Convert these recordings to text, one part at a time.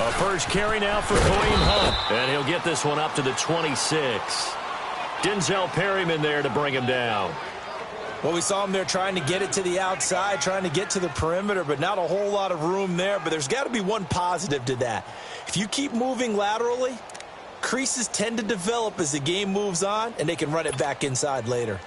A first carry now for Kareem Hunt, and he'll get this one up to the 26. Denzel Perryman there to bring him down. Well, we saw him there trying to get it to the outside, trying to get to the perimeter, but not a whole lot of room there. But there's got to be one positive to that. If you keep moving laterally, creases tend to develop as the game moves on, and they can run it back inside later.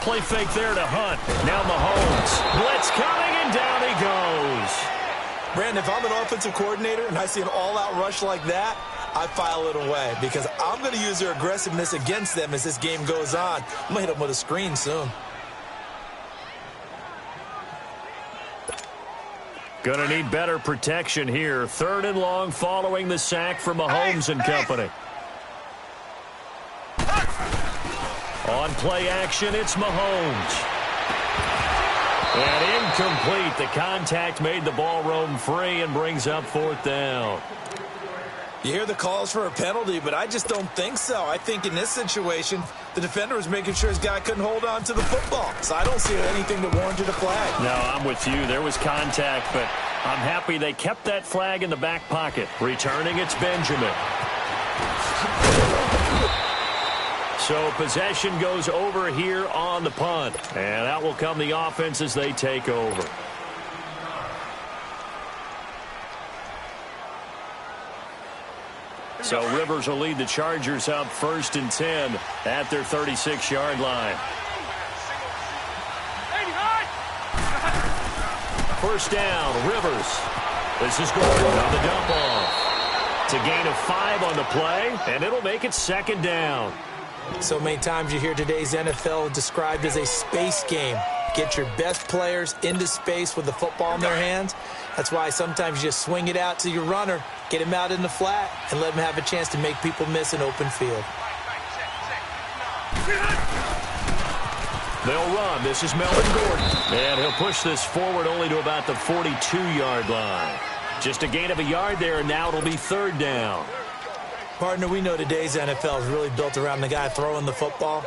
Play fake there to Hunt. Now Mahomes. Blitz coming, and down he goes. Brandon, if I'm an offensive coordinator and I see an all-out rush like that, I file it away because I'm going to use their aggressiveness against them as this game goes on. I'm going to hit them with a screen soon. Going to need better protection here. 3rd and long following the sack from Mahomes and company. On play action, it's Mahomes. And incomplete. The contact made the ball roam free and brings up 4th down. You hear the calls for a penalty, but I just don't think so. I think in this situation, the defender was making sure his guy couldn't hold on to the football. So I don't see anything that warranted a flag. No, I'm with you. There was contact, but I'm happy they kept that flag in the back pocket. Returning, it's Benjamin. So possession goes over here on the punt. And out will come the offense as they take over. So Rivers will lead the Chargers up 1st and 10 at their 36-yard line. 1st down, Rivers. This is Gordon on the dump off. It's a gain of 5 on the play, and it'll make it 2nd down. So many times you hear today's NFL described as a space game. Get your best players into space with the football in their hands. That's why sometimes you just swing it out to your runner, get him out in the flat, and let him have a chance to make people miss an open field. They'll run. This is Melvin Gordon. And he'll push this forward only to about the 42-yard line. Just a gain of a yard there, and now it'll be 3rd down. Partner, we know today's NFL is really built around the guy throwing the football.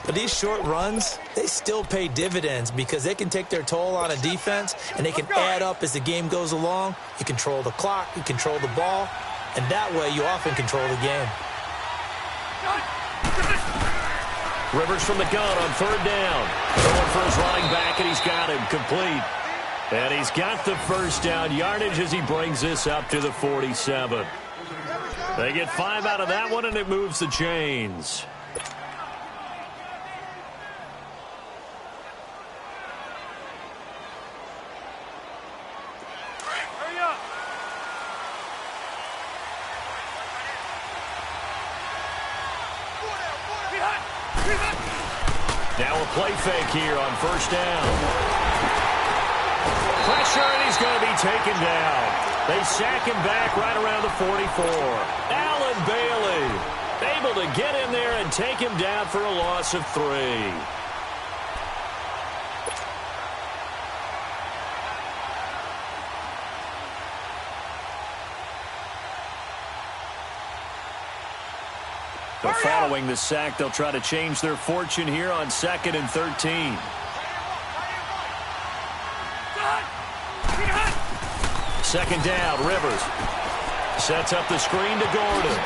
But these short runs, they still pay dividends because they can take their toll on a defense, and they can add up as the game goes along. You control the clock, you control the ball, and that way you often control the game. Rivers from the gun on 3rd down. Going for his running back, and he's got him complete. And he's got the 1st down yardage as he brings this up to the 47. They get 5 out of that one, and it moves the chains. Hurry up. Now a play fake here on 1st down. Pressure, and he's going to be taken down. They sack him back right around the 44. Allen Bailey able to get in there and take him down for a loss of 3. But following the sack, they'll try to change their fortune here on 2nd and 13. Second down, Rivers. Sets up the screen to Gordon.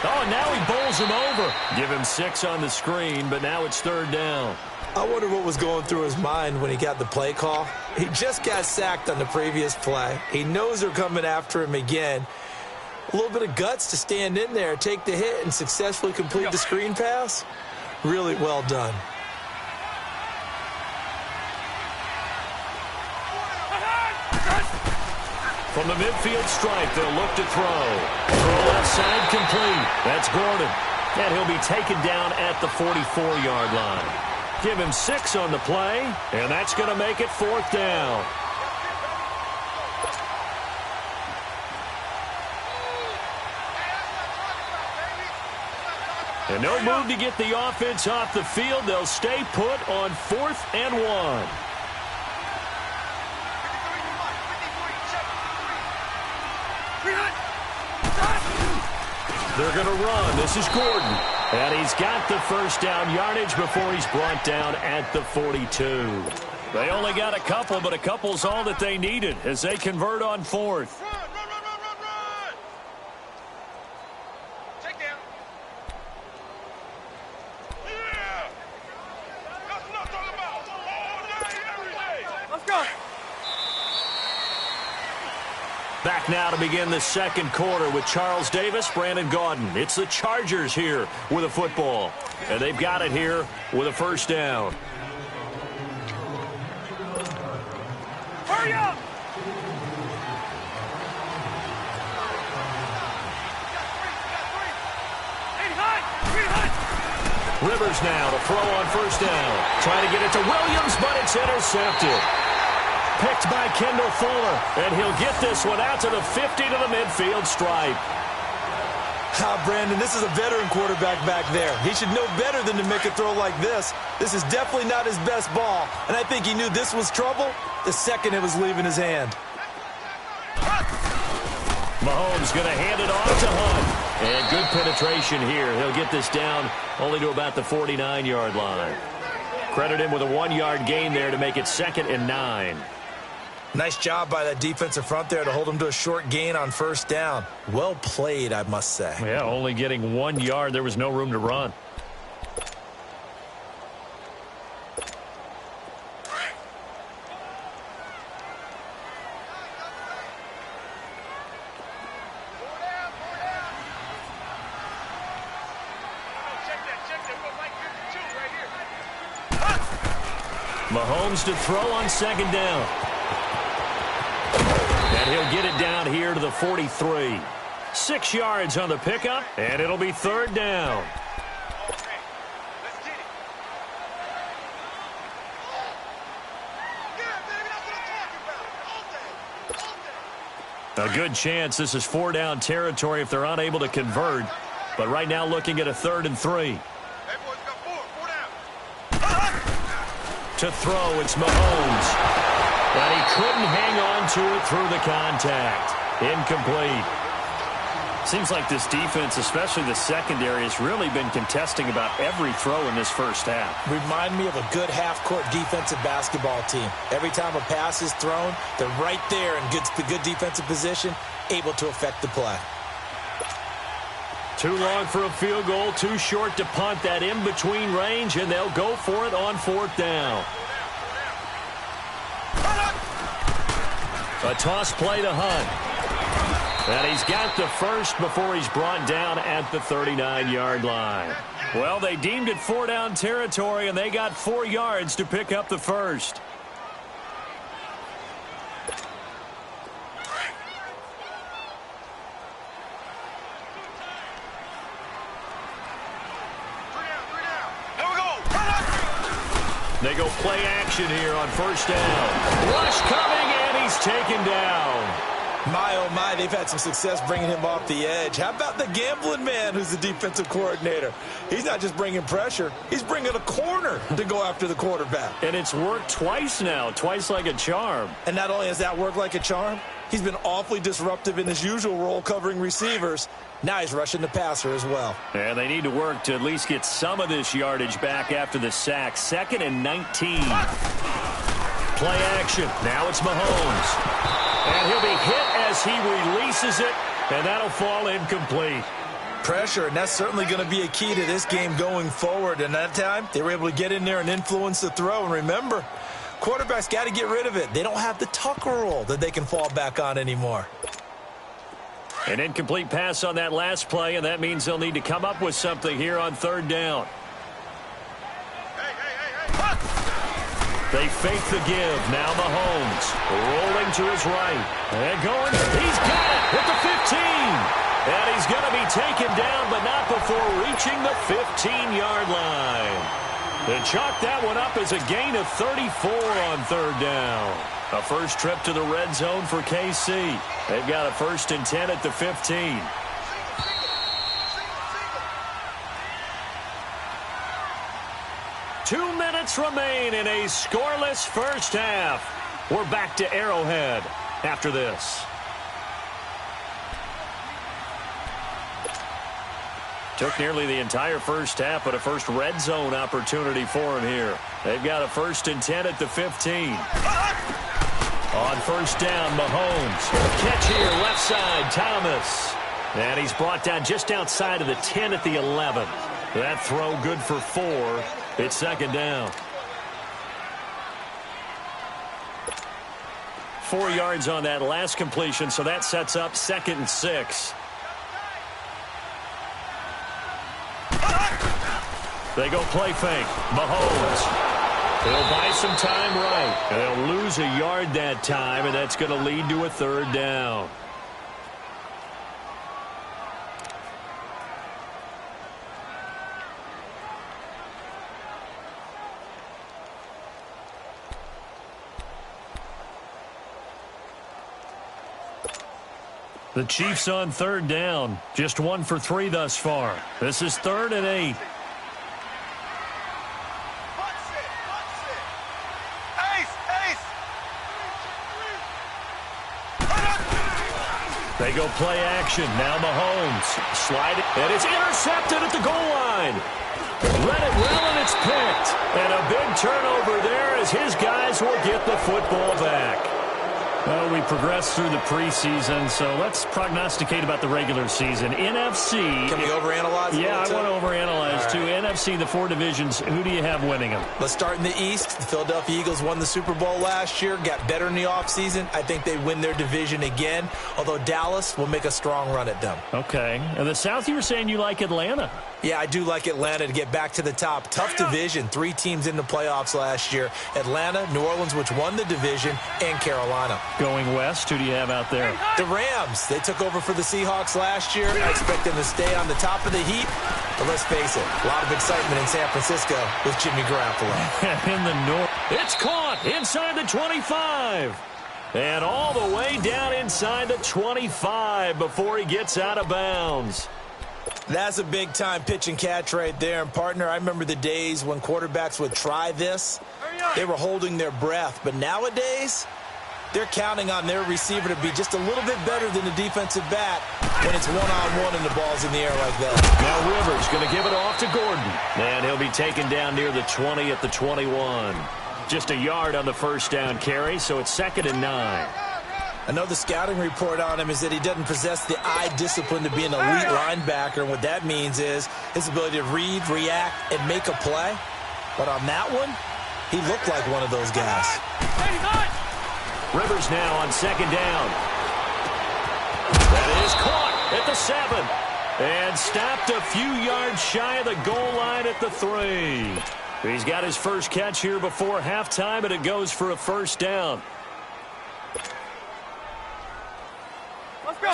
Oh, and now he bowls him over. Give him 6 on the screen, but now it's 3rd down. I wonder what was going through his mind when he got the play call. He just got sacked on the previous play. He knows they're coming after him again. A little bit of guts to stand in there, take the hit, and successfully complete the screen pass. Really well done. From the midfield stripe, they'll look to throw. Throw left side complete. That's Gordon. And he'll be taken down at the 44-yard line. Give him 6 on the play, and that's going to make it 4th down. And no move to get the offense off the field. They'll stay put on 4th and 1. They're going to run. This is Gordon. And he's got the first down yardage before he's brought down at the 42. They only got a couple, but a couple's all that they needed as they convert on fourth. Run. Check down. Yeah. That's what I'm talking about. All day, every day. Let's go. Back now to begin the second quarter with Charles Davis, Brandon Gaudin. It's the Chargers here with a football. And they've got it here with a first down. Hurry up! Rivers now to throw on first down. Trying to get it to Williams, but it's intercepted. Picked by Kendall Fuller, and he'll get this one out to the 50 to the midfield stripe. Brandon, this is a veteran quarterback back there. He should know better than to make a throw like this. This is definitely not his best ball, and I think he knew this was trouble the second it was leaving his hand. Mahomes going to hand it off to Hunt. And good penetration here. He'll get this down only to about the 49-yard line. Credit him with a 1-yard gain there to make it 2nd and 9. Nice job by that defensive front there to hold him to a short gain on first down. Well played, I must say. Yeah, only getting 1 yard. There was no room to run. Mahomes to throw on second down. And he'll get it down here to the 43. 6 yards on the pickup, and it'll be 3rd down. A good chance this is 4-down territory if they're unable to convert. But right now looking at a 3rd and 3. To throw, it's Mahomes. But he couldn't hang on to it through the contact. Incomplete. Seems like this defense, especially the secondary, has really been contesting about every throw in this first half. Remind me of a good half-court defensive basketball team. Every time a pass is thrown, they're right there in good defensive position, able to affect the play. Too long for a field goal, too short to punt. That in-between range, and they'll go for it on 4th down. A toss play to Hunt. And he's got the first before he's brought down at the 39-yard line. Well, they deemed it 4-down territory, and they got 4 yards to pick up the first. They go play action here on first down. Rush coming, and he's taken down. My, oh my, they've had some success bringing him off the edge. How about the gambling man who's the defensive coordinator? He's not just bringing pressure. He's bringing a corner to go after the quarterback. And it's worked twice now, twice like a charm. And not only has that worked like a charm, he's been awfully disruptive in his usual role covering receivers. Now he's rushing the passer as well. And they need to work to at least get some of this yardage back after the sack. 2nd and 19. Play action. Now it's Mahomes. And he'll be hit as he releases it, and that'll fall incomplete. Pressure, and that's certainly going to be a key to this game going forward. And that time, they were able to get in there and influence the throw. And remember, quarterbacks got to get rid of it. They don't have the Tucker rule that they can fall back on anymore. An incomplete pass on that last play, and that means they'll need to come up with something here on 3rd down. They fake the give. Now Mahomes rolling to his right. And going. He's got it at the 15. And he's going to be taken down, but not before reaching the 15-yard line. They chalk that one up as a gain of 34 on 3rd down. A first trip to the red zone for KC. They've got a 1st and 10 at the 15. Two minutes remain in a scoreless first half. We're back to Arrowhead after this. Took nearly the entire first half, but a first red zone opportunity for him here. They've got a 1st and 10 at the 15. On first down, Mahomes. Catch here, left side, Thomas. And he's brought down just outside of the 10 at the 11. That throw good for 4. It's 2nd down. 4 yards on that last completion, so that sets up 2nd and 6. They go play fake. Mahomes. He'll buy some time right. They'll lose a yard that time, and that's going to lead to a 3rd down. The Chiefs on 3rd down. Just 1 for 3 thus far. This is 3rd and 8. They go play action. Now Mahomes. Slide it. And it's intercepted at the goal line. Let it well, and it's picked. And a big turnover there as his guys will get the football back. Well, we progressed through the preseason, so let's prognosticate about the regular season. NFC. Can we overanalyze? Yeah, I want to overanalyze, too. NFC, the 4 divisions, who do you have winning them? Let's start in the East. The Philadelphia Eagles won the Super Bowl last year, got better in the offseason. I think they win their division again, although Dallas will make a strong run at them. Okay. And the South, you were saying you like Atlanta. Yeah, I do like Atlanta to get back to the top. Tough division. 3 teams in the playoffs last year. Atlanta, New Orleans, which won the division, and Carolina. Going west, who do you have out there? The Rams. They took over for the Seahawks last year. I expect them to stay on the top of the heap. But let's face it, a lot of excitement in San Francisco with Jimmy Garoppolo. In the north. It's caught inside the 25. And all the way down inside the 25 before he gets out of bounds. That's a big-time pitch and catch right there. And, partner, I remember the days when quarterbacks would try this. They were holding their breath. But nowadays, they're counting on their receiver to be just a little bit better than the defensive back when it's one-on-one and the ball's in the air like that. Now Rivers going to give it off to Gordon. And he'll be taken down near the 20 at the 21. Just a yard on the first down carry, so it's 2nd and 9. I know the scouting report on him is that he doesn't possess the eye discipline to be an elite linebacker, and what that means is his ability to read, react, and make a play. But on that one, he looked like one of those guys. Rivers now on 2nd down. That is caught at the 7. And stopped a few yards shy of the goal line at the 3. He's got his first catch here before halftime, and it goes for a 1st down.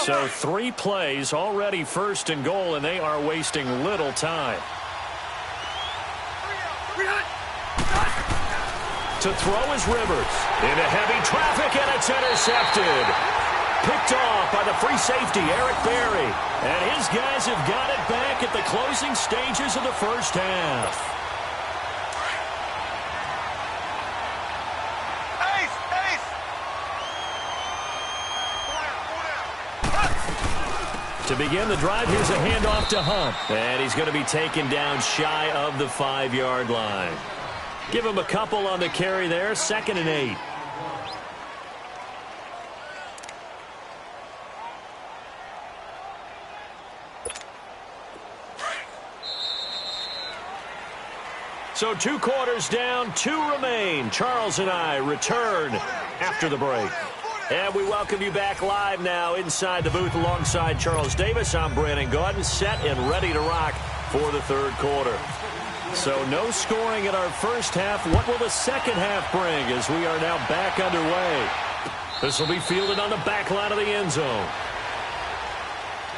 So 3 plays, already 1st and goal, and they are wasting little time. To throw is Rivers. Into heavy traffic, and it's intercepted. Picked off by the free safety, Eric Berry. And his guys have got it back at the closing stages of the first half. To begin the drive, here's a handoff to Hunt. And he's going to be taken down shy of the 5-yard line. Give him a couple on the carry there, 2nd and 8. So 2 quarters down, 2 remain. Charles and I return after the break. And we welcome you back live now inside the booth alongside Charles Davis. I'm Brandon Gaudin, set and ready to rock for the 3rd quarter. So no scoring in our first half. What will the second half bring as we are now back underway? This will be fielded on the back line of the end zone.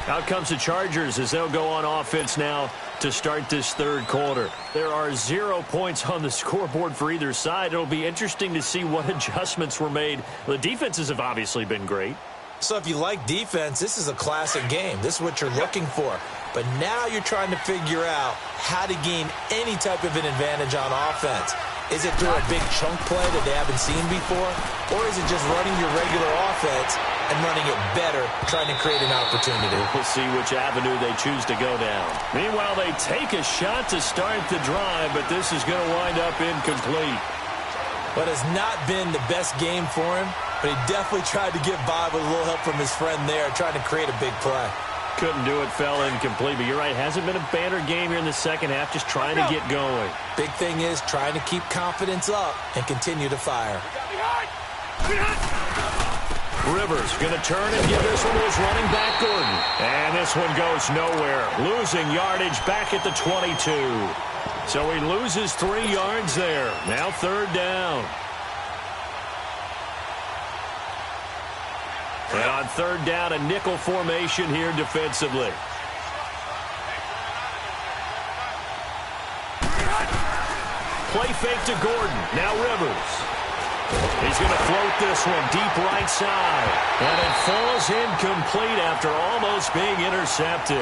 Out comes the Chargers as they'll go on offense now to start this 3rd quarter. There are 0 points on the scoreboard for either side. It'll be interesting to see what adjustments were made. The defenses have obviously been great. So if you like defense, this is a classic game. This is what you're looking for. But now you're trying to figure out how to gain any type of an advantage on offense. Is it through a big chunk play that they haven't seen before? Or is it just running your regular offense and running it better, trying to create an opportunity. We'll see which avenue they choose to go down. Meanwhile, they take a shot to start the drive, but this is going to wind up incomplete. But it's not been the best game for him, but he definitely tried to get by with a little help from his friend there, trying to create a big play. Couldn't do it, fell incomplete, but you're right, hasn't been a banner game here in the second half, just trying to get going. Big thing is trying to keep confidence up and continue to fire. Rivers going to turn and give this one to his running back, Gordon. And this one goes nowhere, losing yardage back at the 22. So he loses 3 yards there. Now third down. And on third down, a nickel formation here defensively. Play fake to Gordon. Now Rivers. He's going to float this one deep right side. And it falls incomplete after almost being intercepted.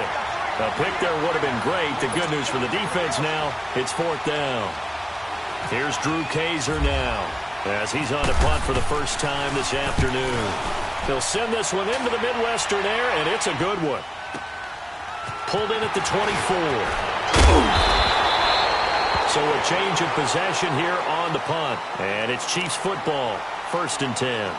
A pick there would have been great. The good news for the defense now, it's fourth down. Here's Drew Kaiser now as he's on to punt for the first time this afternoon. He'll send this one into the Midwestern air, and it's a good one. Pulled in at the 24. So a change of possession here on the punt. And it's Chiefs football, 1st and 10.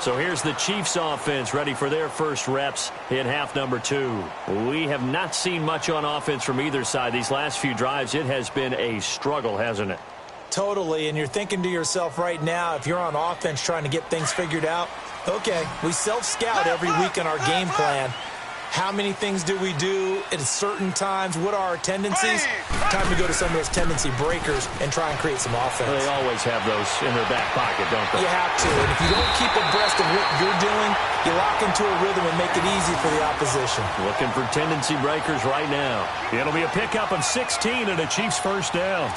So here's the Chiefs offense ready for their first reps in half number 2. We have not seen much on offense from either side. These last few drives, it has been a struggle, hasn't it? Totally, and you're thinking to yourself right now, if you're on offense trying to get things figured out, okay, we self-scout every week in our game plan. How many things do we do at certain times? What are our tendencies? Time to go to some of those tendency breakers and try and create some offense. Well, they always have those in their back pocket, don't they? You have to, and if you don't keep abreast of what you're doing, you lock into a rhythm and make it easy for the opposition. Looking for tendency breakers right now. It'll be a pickup of 16 and a Chiefs first down.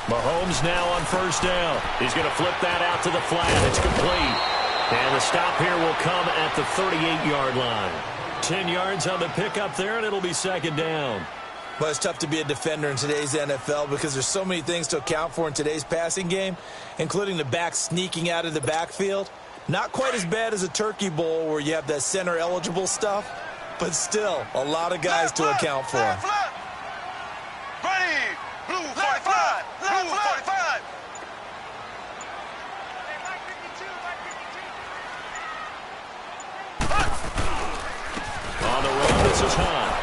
Mahomes now on first down. He's going to flip that out to the flat. It's complete. And the stop here will come at the 38-yard line. 10 yards on the pickup there, and it'll be second down. Well, it's tough to be a defender in today's NFL because there's so many things to account for in today's passing game, including the back sneaking out of the backfield. Not quite as bad as a turkey bowl where you have that center-eligible stuff, but still a lot of guys to account for. Ready! Blue 45! Blue 45! On the run, this is Hunt.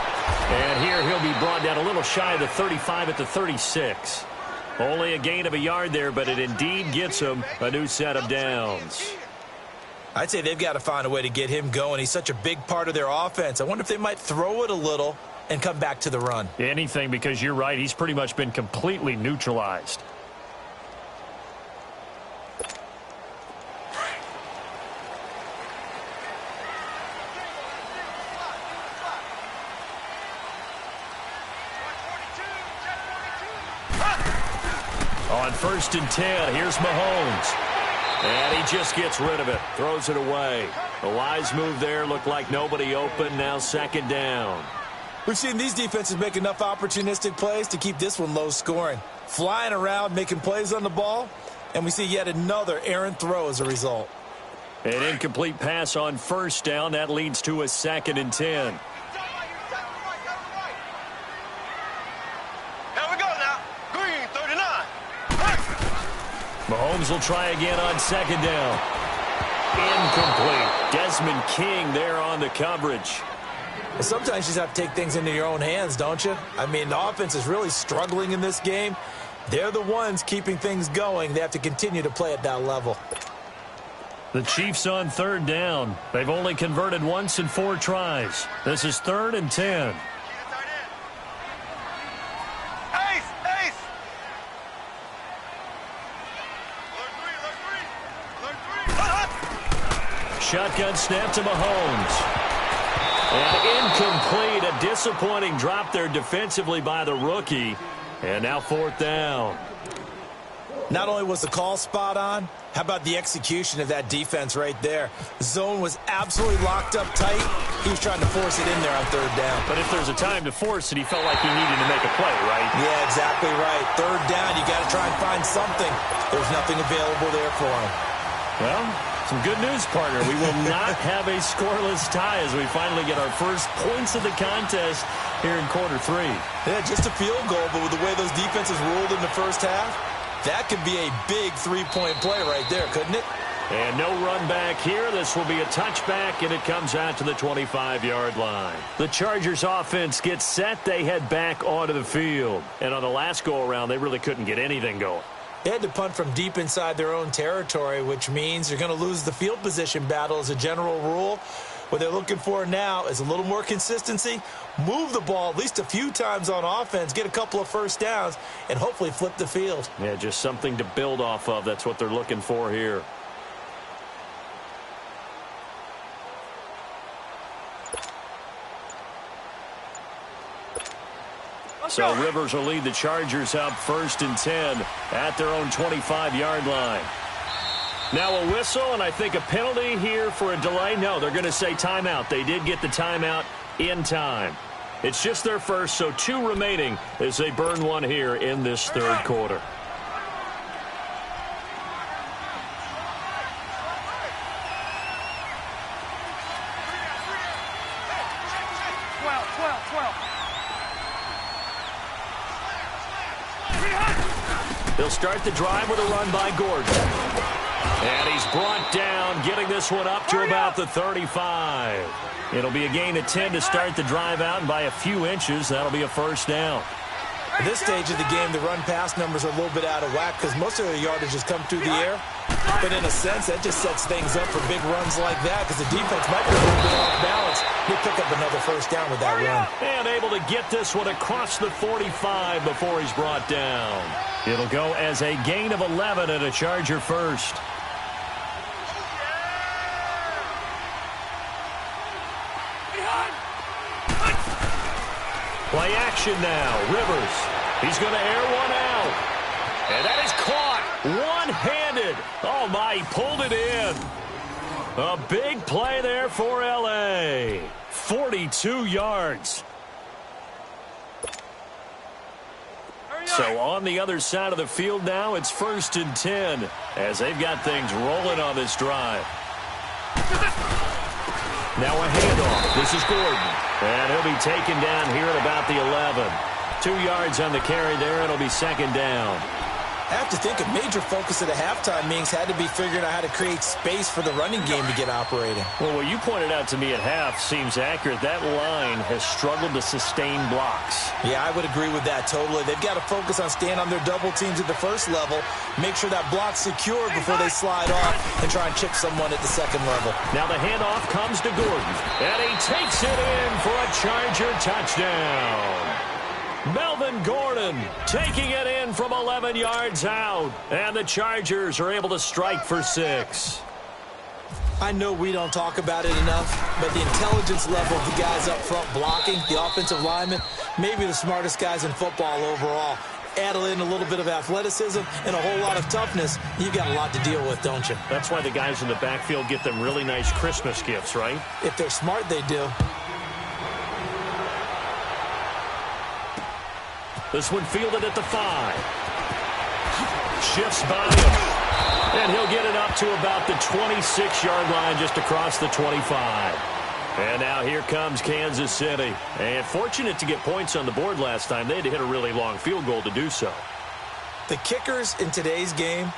And here he'll be brought down a little shy of the 35 at the 36. Only a gain of a yard there, but it indeed gets him a new set of downs. I'd say they've got to find a way to get him going. He's such a big part of their offense. I wonder if they might throw it a little and come back to the run. Anything, because you're right, he's pretty much been completely neutralized. On 1st and 10, here's Mahomes. And he just gets rid of it, throws it away. A wise move there, looked like nobody open, now second down. We've seen these defenses make enough opportunistic plays to keep this one low scoring. Flying around, making plays on the ball, and we see yet another errant throw as a result. An incomplete pass on first down, that leads to a 2nd and 10. Mahomes will try again on second down. Incomplete. Desmond King there on the coverage. Well, sometimes you just have to take things into your own hands, don't you? I mean, the offense is really struggling in this game. They're the ones keeping things going. They have to continue to play at that level. The Chiefs on third down. They've only converted once in 4 tries. This is 3rd and 10. Shotgun snap to Mahomes. And incomplete. A disappointing drop there defensively by the rookie. And now 4th down. Not only was the call spot on, how about the execution of that defense right there? The zone was absolutely locked up tight. He was trying to force it in there on 3rd down. But if there's a time to force it, he felt like he needed to make a play, right? Yeah, exactly right. 3rd down, you got to try and find something. There's nothing available there for him. Well, some good news, partner. We will not have a scoreless tie as we finally get our first points of the contest here in quarter 3. Yeah, just a field goal, but with the way those defenses ruled in the first half, that could be a big 3-point play right there, couldn't it? And no run back here. This will be a touchback, and it comes out to the 25-yard line. The Chargers offense gets set. They head back onto the field. And on the last go-around, they really couldn't get anything going. They had to punt from deep inside their own territory, which means they're going to lose the field position battle as a general rule. What they're looking for now is a little more consistency, move the ball at least a few times on offense, get a couple of first downs, and hopefully flip the field. Yeah, just something to build off of. That's what they're looking for here. So Rivers will lead the Chargers up 1st and 10 at their own 25-yard line. Now a whistle, and I think a penalty here for a delay. No, they're going to say timeout. They did get the timeout in time. It's just their first, so 2 remaining as they burn one here in this 3rd quarter. They'll start the drive with a run by Gordon. And he's brought down, getting this one up to about the 35. It'll be a gain of 10 to start the drive out, and by a few inches, that'll be a 1st down. At this stage of the game, the run-pass numbers are a little bit out of whack because most of their yardage has come through the air. But in a sense, that just sets things up for big runs like that because the defense might be a little bit off balance. He'll pick up another 1st down with that run. And able to get this one across the 45 before he's brought down. It'll go as a gain of 11 and a Charger 1st. Play action now. Rivers. He's going to air one out. And that is caught one-handed. Oh, my, he pulled it in. A big play there for L.A. 42 yards. So on the other side of the field now, it's 1st and 10 as they've got things rolling on this drive. Now a handoff. This is Gordon. And he'll be taken down here at about the 11. 2 yards on the carry there. It'll be 2nd down. I have to think a major focus of the halftime meetings had to be figuring out how to create space for the running game to get operating. Well, what you pointed out to me at half seems accurate. That line has struggled to sustain blocks. Yeah, I would agree with that totally. They've got to focus on staying on their double teams at the 1st level, make sure that block's secured before they slide off and try and chip someone at the 2nd level. Now the handoff comes to Gordon, and he takes it in for a Charger touchdown. Melvin Gordon taking it in from 11 yards out. And the Chargers are able to strike for 6. I know we don't talk about it enough, but the intelligence level of the guys up front blocking, the offensive linemen, maybe the smartest guys in football overall. Add in a little bit of athleticism and a whole lot of toughness, you've got a lot to deal with, don't you? That's why the guys in the backfield get them really nice Christmas gifts, right? If they're smart, they do. This one fielded at the 5. Shifts by him. And he'll get it up to about the 26-yard line, just across the 25. And now here comes Kansas City. And fortunate to get points on the board last time. They had to hit a really long field goal to do so. The kickers in today's game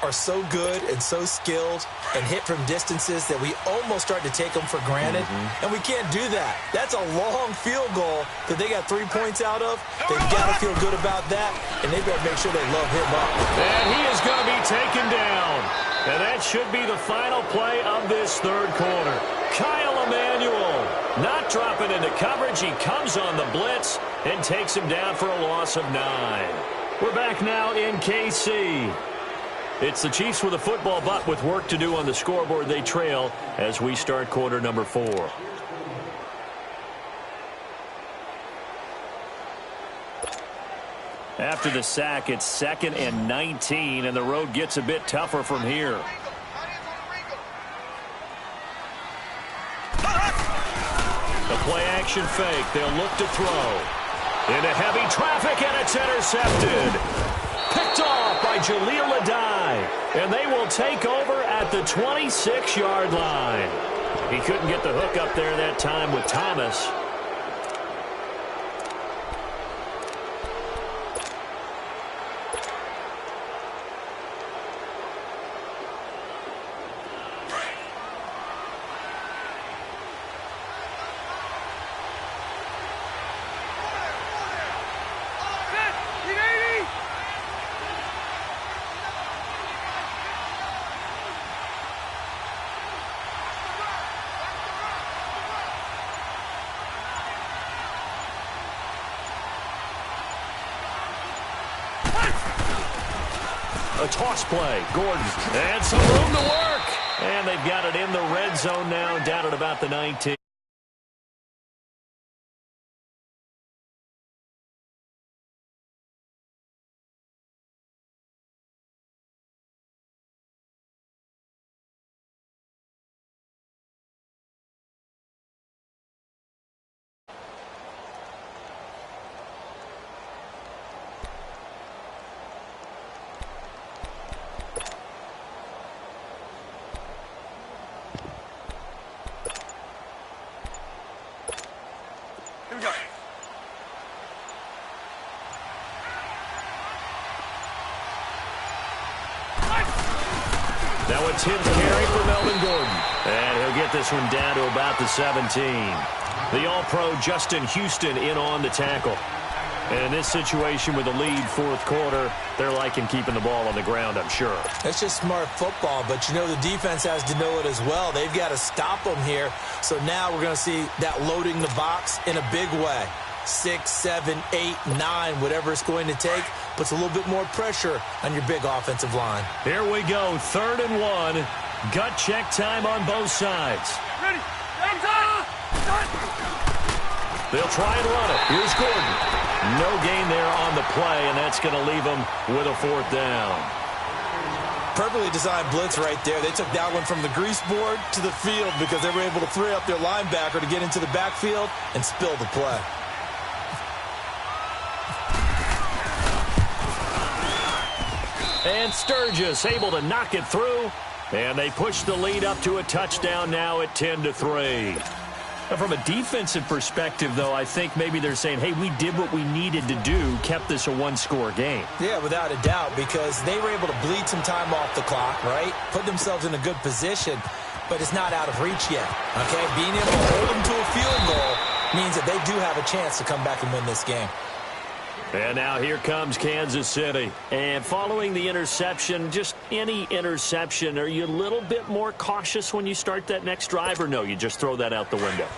are so good and so skilled and hit from distances that we almost start to take them for granted. And we can't do that. That's a long field goal that they got 3 points out of. They've got to feel good about that, and they better make sure they load him up. And he is going to be taken down. And that should be the final play of this 3rd quarter. Kyle Emanuel not dropping into coverage. He comes on the blitz and takes him down for a loss of 9. We're back now in KC. It's the Chiefs with a football, but with work to do on the scoreboard. They trail as we start quarter number 4. After the sack, it's 2nd and 19, and the road gets a bit tougher from here. The play-action fake. They'll look to throw. Into heavy traffic, and it's intercepted. Picked off by Jaleel Adai, and they will take over at the 26-yard line. He couldn't get the hook up there that time with Thomas. A toss play. Gordon. And some room to work. And they've got it in the red zone now, down at about the 19. Here we go. Now a 10th carry for Melvin Gordon. And he'll get this one down to about the 17. The All-Pro Justin Houston in on the tackle. And in this situation with the lead fourth quarter, they're liking keeping the ball on the ground, I'm sure. That's just smart football, but you know the defense has to know it as well. They've got to stop them here. So now we're going to see that loading the box in a big way. 6, 7, 8, 9, whatever it's going to take, puts a little bit more pressure on your big offensive line. Here we go, 3rd and 1. Gut check time on both sides. Ready. They'll try and run it. Here's Gordon. No gain there on the play, and that's going to leave them with a 4th down. Perfectly designed blitz right there. They took that one from the grease board to the field because they were able to free up their linebacker to get into the backfield and spill the play. And Sturgis able to knock it through, and they push the lead up to a touchdown now at 10-3. Now, from a defensive perspective, though, I think maybe they're saying, hey, we did what we needed to do, kept this a one-score game. Yeah, without a doubt, because they were able to bleed some time off the clock, right? Put themselves in a good position, but it's not out of reach yet, okay? Being able to hold them to a field goal means that they do have a chance to come back and win this game. And now here comes Kansas City. And following the interception, just any interception, are you a little bit more cautious when you start that next drive, or no, you just throw that out the window?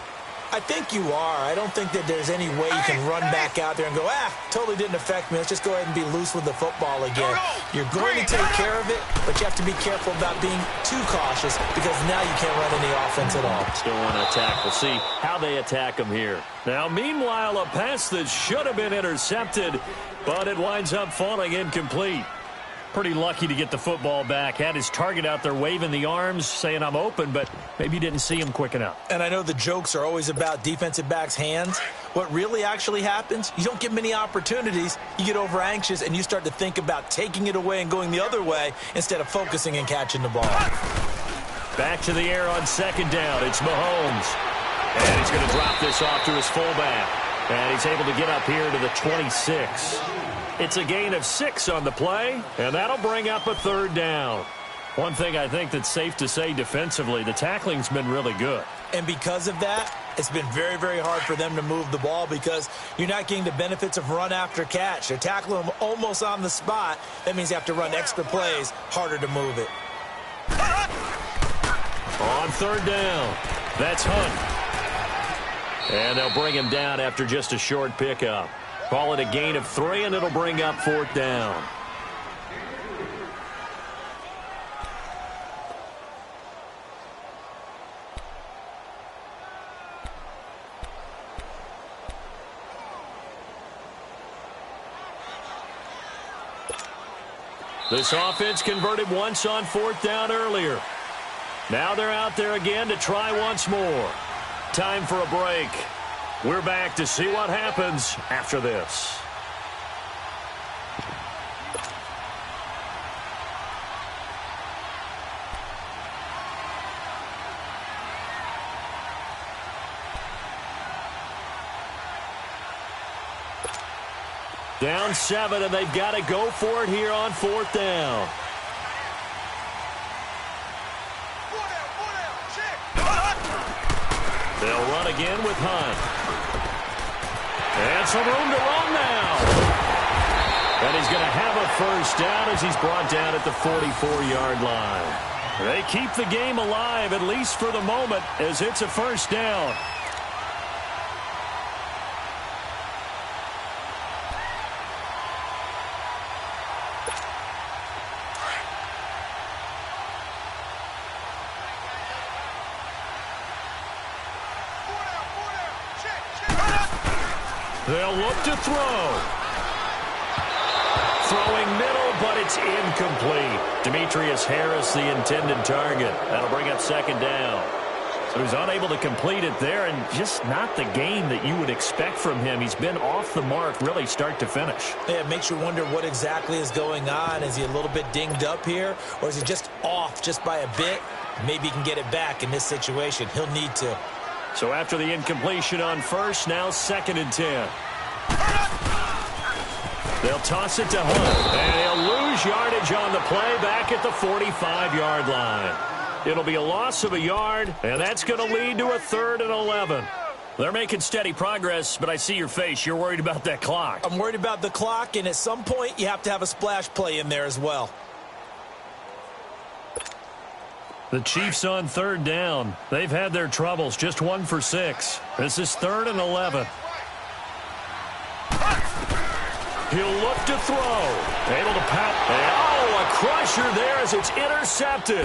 I think you are. I don't think that there's any way you can run back out there and go, totally didn't affect me. Let's just go ahead and be loose with the football again. You're going to take care of it, but you have to be careful about being too cautious because now you can't run any offense at all. Still want to attack. We'll see how they attack them here. Now, meanwhile, a pass that should have been intercepted, but it winds up falling incomplete. Pretty lucky to get the football back. Had his target out there waving the arms, saying I'm open, but maybe didn't see him quick enough. And I know the jokes are always about defensive backs' hands. What really actually happens, you don't get many opportunities. You get over anxious, and you start to think about taking it away and going the other way instead of focusing and catching the ball. Back to the air on 2nd down. It's Mahomes. And he's going to drop this off to his fullback. And he's able to get up here to the 26. It's a gain of 6 on the play, and that'll bring up a 3rd down. One thing I think that's safe to say defensively, the tackling's been really good. And because of that, it's been very, very hard for them to move the ball because you're not getting the benefits of run after catch. They're tackling them almost on the spot. That means you have to run extra plays, harder to move it. On 3rd down, that's Hunt. And they'll bring him down after just a short pickup. Call it a gain of 3, and it'll bring up 4th down. This offense converted once on 4th down earlier. Now they're out there again to try once more. Time for a break. We're back to see what happens after this. Down 7, and they've got to go for it here on 4th down. They'll run again with Hunt. And some room to run now. And he's going to have a first down as he's brought down at the 44-yard line. They keep the game alive, at least for the moment, as it's a first down. They'll look to throw. Throwing middle, but it's incomplete. Demetrius Harris, the intended target. That'll bring up 2nd down. So he's unable to complete it there, and just not the game that you would expect from him. He's been off the mark, really, start to finish. Yeah, it makes you wonder what exactly is going on. Is he a little bit dinged up here, or is he just off just by a bit? Maybe he can get it back in this situation. He'll need to. So after the incompletion on 1st, now 2nd and 10. They'll toss it to Hunt, and he'll lose yardage on the play back at the 45-yard line. It'll be a loss of a yard, and that's going to lead to a 3rd and 11. They're making steady progress, but I see your face. You're worried about that clock. I'm worried about the clock, and at some point you have to have a splash play in there as well. The Chiefs on 3rd down. They've had their troubles, just 1 for 6. This is 3rd and 11. He'll look to throw. Able to pat. Oh, a crusher there as it's intercepted.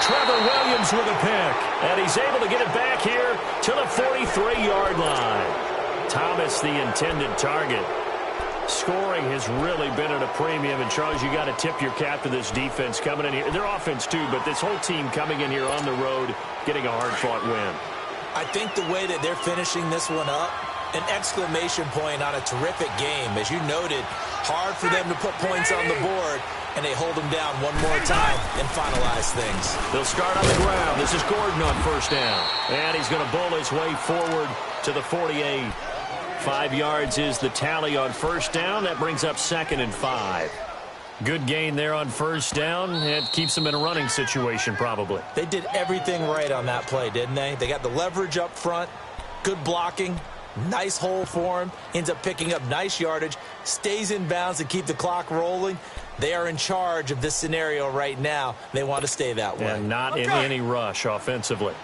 Trevor Williams with a pick. And he's able to get it back here to the 43-yard line. Thomas, the intended target. Scoring has really been at a premium. And, Charles, you got to tip your cap to this defense coming in here. Their offense, too, but this whole team coming in here on the road, getting a hard-fought win. I think the way that they're finishing this one up, an exclamation point on a terrific game. As you noted, hard for them to put points on the board, and they hold them down one more time and finalize things. They'll start on the ground. This is Gordon on 1st down. And he's going to bull his way forward to the 48. 5 yards is the tally on 1st down. That brings up 2nd and 5. Good gain there on 1st down. It keeps them in a running situation probably. They did everything right on that play, didn't they? They got the leverage up front, good blocking, nice hole for him, ends up picking up nice yardage, stays in bounds to keep the clock rolling. They are in charge of this scenario right now. They want to stay that way. And not in any rush offensively.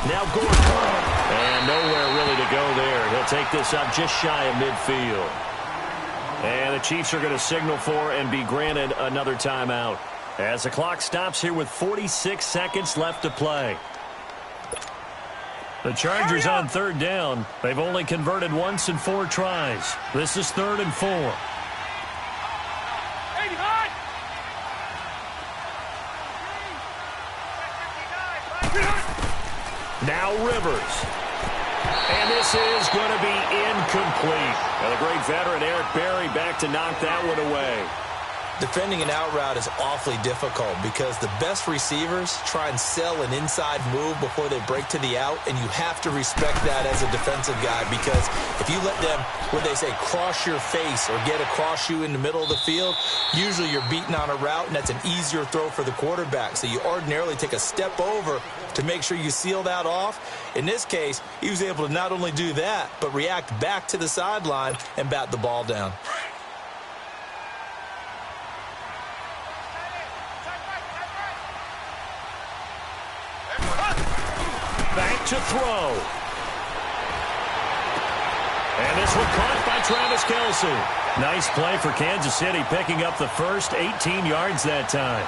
Now Gordon. And nowhere really to go there. He'll take this up just shy of midfield. And the Chiefs are going to signal for and be granted another timeout as the clock stops here with 46 seconds left to play. The Chargers on 3rd down. They've only converted once in 4 tries. This is 3rd and 4. Now Rivers. And this is going to be incomplete. And the great veteran Eric Berry back to knock that one away. Defending an out route is awfully difficult because the best receivers try and sell an inside move before they break to the out, and you have to respect that as a defensive guy because if you let them, what they say, cross your face or get across you in the middle of the field, usually you're beaten on a route, and that's an easier throw for the quarterback. So you ordinarily take a step over to make sure you seal that off. In this case, he was able to not only do that, but react back to the sideline and bat the ball down. Back to throw. And this one caught by Travis Kelce. Nice play for Kansas City, picking up the first 18 yards that time.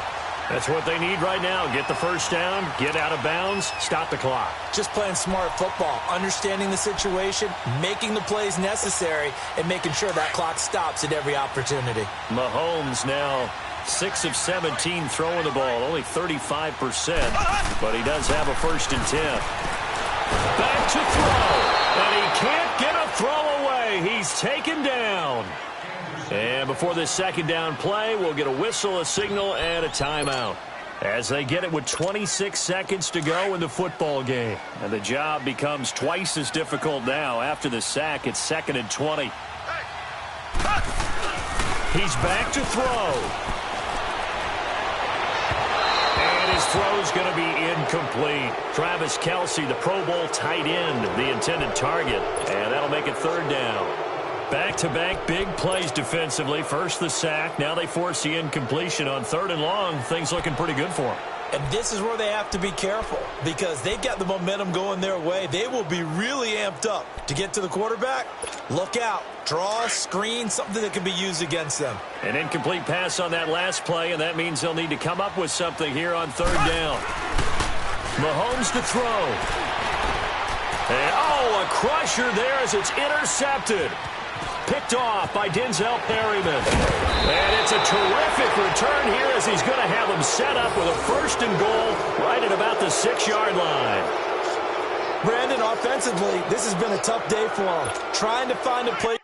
That's what they need right now. Get the first down, get out of bounds, stop the clock. Just playing smart football, understanding the situation, making the plays necessary, and making sure that clock stops at every opportunity. Mahomes now 6 of 17 throwing the ball, only 35%, but he does have a 1st and 10. Back to throw, and he can't get a throw away. He's taken down. And before this 2nd down play, we'll get a whistle, a signal, and a timeout, as they get it with 26 seconds to go in the football game. And the job becomes twice as difficult now after the sack. It's 2nd and 20. He's back to throw. And his throw's going to be incomplete. Travis Kelce, the Pro Bowl tight end, the intended target. And that'll make it 3rd down. Back-to-back big plays defensively. First the sack. Now they force the incompletion on 3rd and long. Things looking pretty good for them. And this is where they have to be careful because they've got the momentum going their way. They will be really amped up to get to the quarterback. Look out. Draw, screen, something that can be used against them. An incomplete pass on that last play, and that means they'll need to come up with something here on 3rd down. Mahomes to throw. And, a crusher there as it's intercepted. Picked off by Denzel Perryman. And it's a terrific return here as he's going to have him set up with a 1st and goal right at about the 6-yard line. Brandon, offensively, this has been a tough day for him. Trying to find a play.